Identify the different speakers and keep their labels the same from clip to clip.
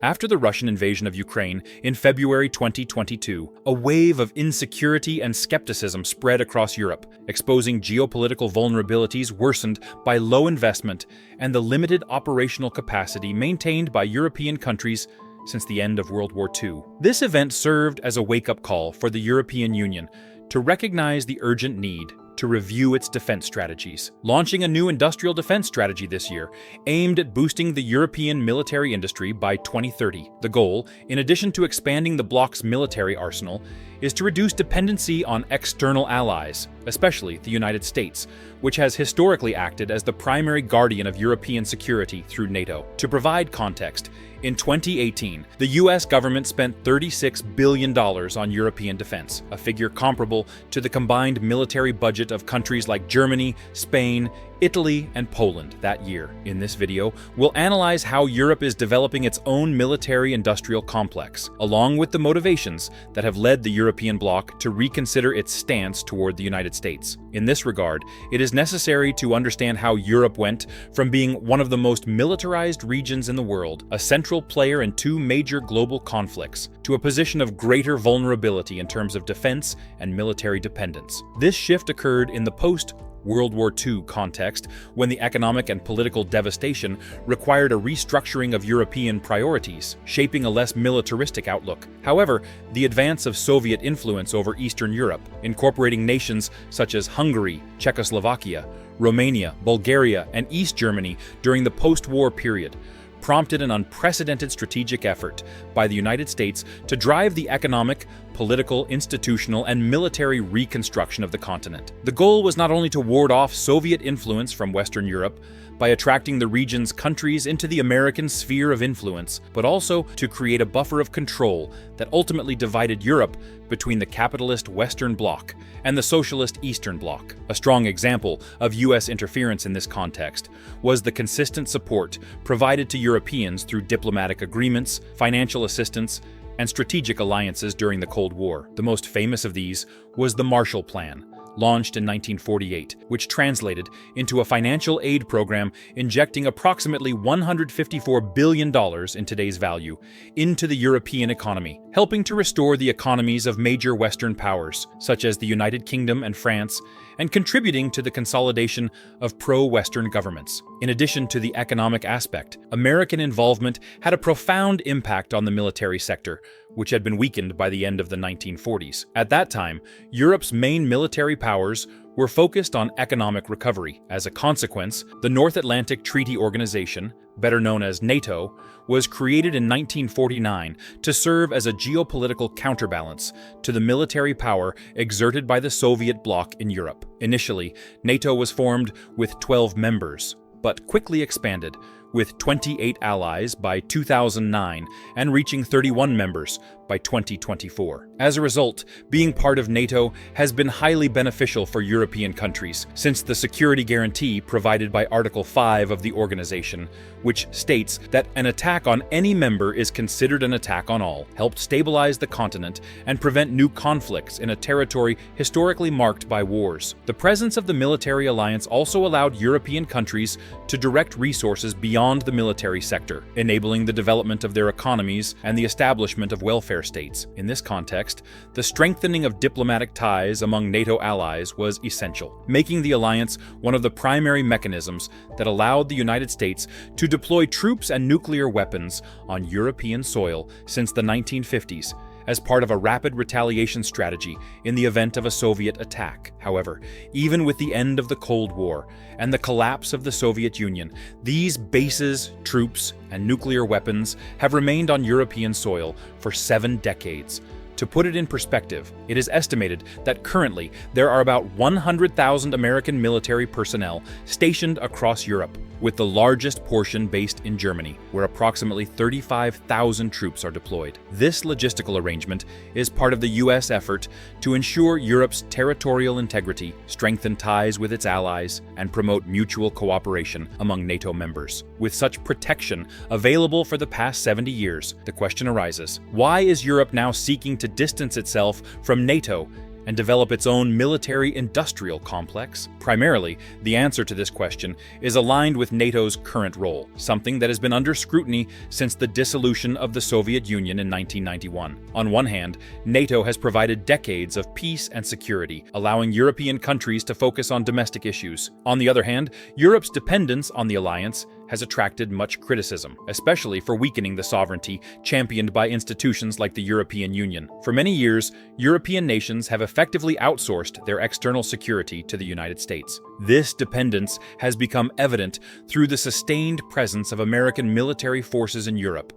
Speaker 1: After the Russian invasion of Ukraine in February 2022, a wave of insecurity and skepticism spread across Europe, exposing geopolitical vulnerabilities worsened by low investment and the limited operational capacity maintained by European countries since the end of World War II. This event served as a wake-up call for the European Union to recognize the urgent need to review its defense strategies, launching a new industrial defense strategy this year aimed at boosting the European military industry by 2030. The goal, in addition to expanding the bloc's military arsenal, is to reduce dependency on external allies, especially the United States, which has historically acted as the primary guardian of European security through NATO. To provide context, in 2018, the US government spent $36 billion on European defense, a figure comparable to the combined military budget of countries like Germany, Spain, Italy, and Poland that year. In this video, we'll analyze how Europe is developing its own military-industrial complex, along with the motivations that have led the European bloc to reconsider its stance toward the United States. In this regard, it is necessary to understand how Europe went from being one of the most militarized regions in the world, a central player in two major global conflicts, to a position of greater vulnerability in terms of defense and military dependence. This shift occurred in the post-World War II context, when the economic and political devastation required a restructuring of European priorities, shaping a less militaristic outlook. However, the advance of Soviet influence over Eastern Europe, incorporating nations such as Hungary, Czechoslovakia, Romania, Bulgaria, and East Germany during the post-war period, prompted an unprecedented strategic effort by the United States to drive the economic, political, institutional, and military reconstruction of the continent. The goal was not only to ward off Soviet influence from Western Europe by attracting the region's countries into the American sphere of influence, but also to create a buffer of control that ultimately divided Europe between the capitalist Western Bloc and the socialist Eastern Bloc. A strong example of US interference in this context was the consistent support provided to Europeans through diplomatic agreements, financial assistance, and strategic alliances during the Cold War. The most famous of these was the Marshall Plan, launched in 1948, which translated into a financial aid program injecting approximately $154 billion in today's value into the European economy, helping to restore the economies of major Western powers, such as the United Kingdom and France, and contributing to the consolidation of pro-Western governments. In addition to the economic aspect, American involvement had a profound impact on the military sector, which had been weakened by the end of the 1940s. At that time, Europe's main military powers were focused on economic recovery. As a consequence, the North Atlantic Treaty Organization, better known as NATO, was created in 1949 to serve as a geopolitical counterbalance to the military power exerted by the Soviet bloc in Europe. Initially, NATO was formed with 12 members, but quickly expanded, with 28 allies by 2009 and reaching 31 members by 2024. As a result, being part of NATO has been highly beneficial for European countries, since the security guarantee provided by Article 5 of the organization, which states that an attack on any member is considered an attack on all, helped stabilize the continent and prevent new conflicts in a territory historically marked by wars. The presence of the military alliance also allowed European countries to direct resources beyond the military sector, enabling the development of their economies and the establishment of welfare states. In this context, the strengthening of diplomatic ties among NATO allies was essential, making the alliance one of the primary mechanisms that allowed the United States to deploy troops and nuclear weapons on European soil since the 1950s, as part of a rapid retaliation strategy in the event of a Soviet attack. However, even with the end of the Cold War and the collapse of the Soviet Union, these bases, troops, and nuclear weapons have remained on European soil for 7 decades. To put it in perspective, it is estimated that currently there are about 100,000 American military personnel stationed across Europe, with the largest portion based in Germany, where approximately 35,000 troops are deployed. This logistical arrangement is part of the U.S. effort to ensure Europe's territorial integrity, strengthen ties with its allies, and promote mutual cooperation among NATO members. With such protection available for the past 70 years, the question arises, why is Europe now seeking to distance itself from NATO and develop its own military-industrial complex? Primarily, the answer to this question is aligned with NATO's current role, something that has been under scrutiny since the dissolution of the Soviet Union in 1991. On one hand, NATO has provided decades of peace and security, allowing European countries to focus on domestic issues. On the other hand, Europe's dependence on the alliance has attracted much criticism, especially for weakening the sovereignty championed by institutions like the European Union. For many years, European nations have effectively outsourced their external security to the United States. This dependence has become evident through the sustained presence of American military forces in Europe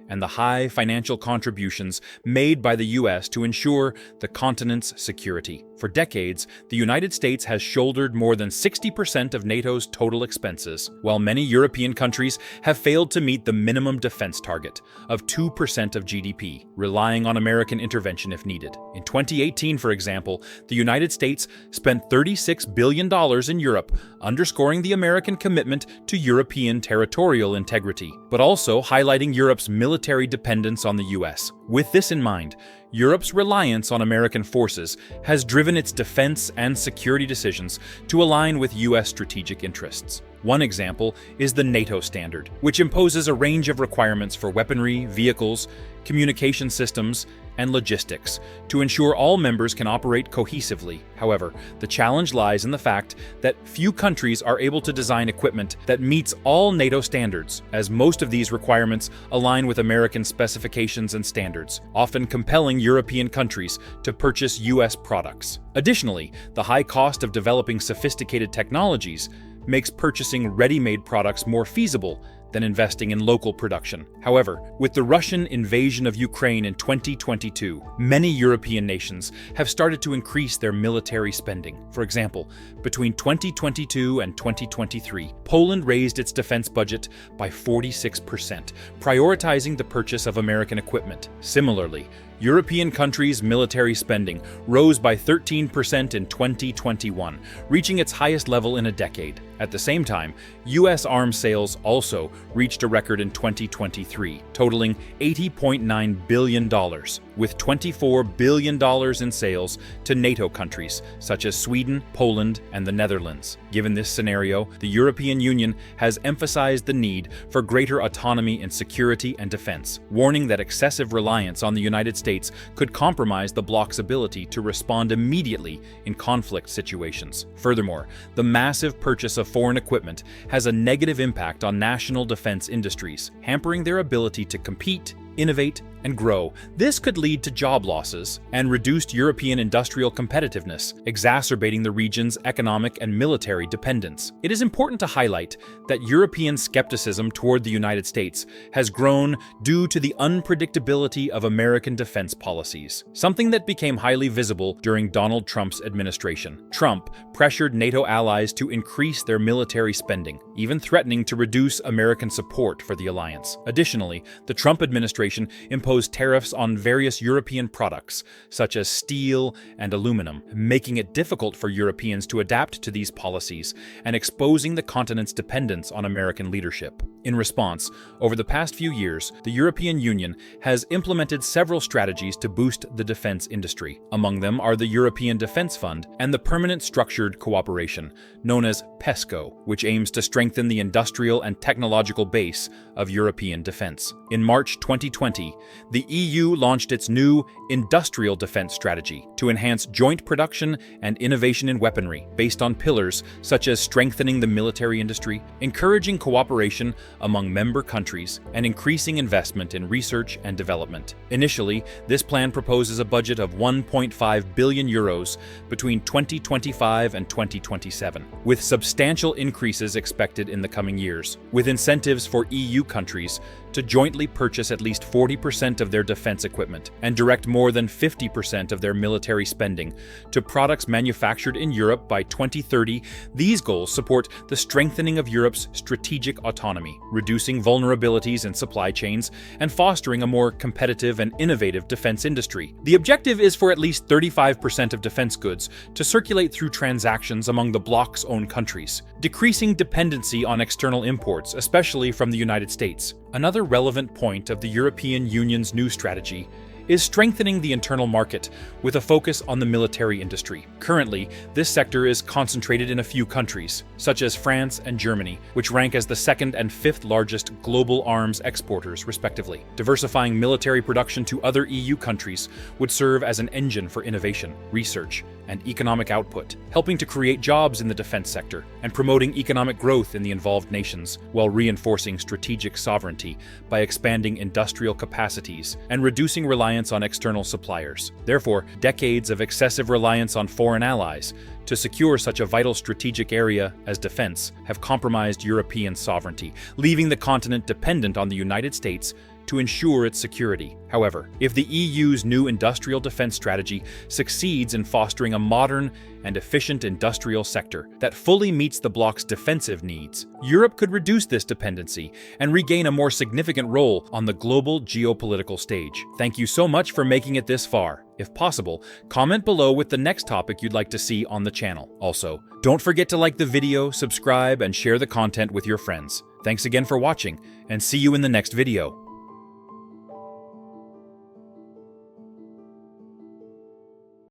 Speaker 1: and the high financial contributions made by the U.S. to ensure the continent's security. For decades, the United States has shouldered more than 60% of NATO's total expenses, while many European countries have failed to meet the minimum defense target of 2% of GDP, relying on American intervention if needed. In 2018, for example, the United States spent $36 billion in Europe, underscoring the American commitment to European territorial integrity, but also highlighting Europe's military dependence on the U.S. With this in mind, Europe's reliance on American forces has driven its defense and security decisions to align with U.S. strategic interests. One example is the NATO standard, which imposes a range of requirements for weaponry, vehicles, communication systems, and logistics to ensure all members can operate cohesively. However, the challenge lies in the fact that few countries are able to design equipment that meets all NATO standards, as most of these requirements align with American specifications and standards, often compelling European countries to purchase U.S. products. Additionally, the high cost of developing sophisticated technologies makes purchasing ready-made products more feasible than investing in local production. However, with the Russian invasion of Ukraine in 2022, many European nations have started to increase their military spending. For example, between 2022 and 2023, Poland raised its defense budget by 46%, prioritizing the purchase of American equipment. Similarly, European countries' military spending rose by 13% in 2021, reaching its highest level in a decade. At the same time, U.S. arms sales also reached a record in 2023, totaling $80.9 billion, with $24 billion in sales to NATO countries such as Sweden, Poland, and the Netherlands. Given this scenario, the European Union has emphasized the need for greater autonomy in security and defense, warning that excessive reliance on the United States could compromise the bloc's ability to respond immediately in conflict situations. Furthermore, the massive purchase of foreign equipment has a negative impact on national defense industries, hampering their ability to compete, innovate, and grow. This could lead to job losses and reduced European industrial competitiveness, exacerbating the region's economic and military dependence. It is important to highlight that European skepticism toward the United States has grown due to the unpredictability of American defense policies, something that became highly visible during Donald Trump's administration. Trump pressured NATO allies to increase their military spending, even threatening to reduce American support for the alliance. Additionally, the Trump administration imposed tariffs on various European products, such as steel and aluminum, making it difficult for Europeans to adapt to these policies and exposing the continent's dependence on American leadership. In response, over the past few years, the European Union has implemented several strategies to boost the defense industry. Among them are the European Defense Fund and the Permanent Structured Cooperation, known as PESCO, which aims to strengthen the industrial and technological base of European defense. In March 2020, the EU launched its new Industrial Defense Strategy to enhance joint production and innovation in weaponry, based on pillars such as strengthening the military industry, encouraging cooperation among member countries, and increasing investment in research and development. Initially, this plan proposes a budget of 1.5 billion euros between 2025 and 2027, with substantial increases expected in the coming years, with incentives for EU countries to jointly purchase at least 40% of their defense equipment and direct more than 50% of their military spending to products manufactured in Europe by 2030. These goals support the strengthening of Europe's strategic autonomy, reducing vulnerabilities in supply chains, and fostering a more competitive and innovative defense industry. The objective is for at least 35% of defense goods to circulate through transactions among the bloc's own countries, decreasing dependency on external imports, especially from the United States. Another relevant point of the European Union's new strategy is strengthening the internal market with a focus on the military industry. Currently, this sector is concentrated in a few countries, such as France and Germany, which rank as the second and fifth largest global arms exporters, respectively. Diversifying military production to other EU countries would serve as an engine for innovation, research, and economic output, helping to create jobs in the defense sector and promoting economic growth in the involved nations, while reinforcing strategic sovereignty by expanding industrial capacities and reducing reliance on external suppliers. Therefore, decades of excessive reliance on foreign allies to secure such a vital strategic area as defense have compromised European sovereignty, leaving the continent dependent on the United States to ensure its security. However, if the EU's new industrial defense strategy succeeds in fostering a modern and efficient industrial sector that fully meets the bloc's defensive needs, Europe could reduce this dependency and regain a more significant role on the global geopolitical stage. Thank you so much for making it this far. If possible, comment below with the next topic you'd like to see on the channel. Also, don't forget to like the video, subscribe, and share the content with your friends. Thanks again for watching, and see you in the next video.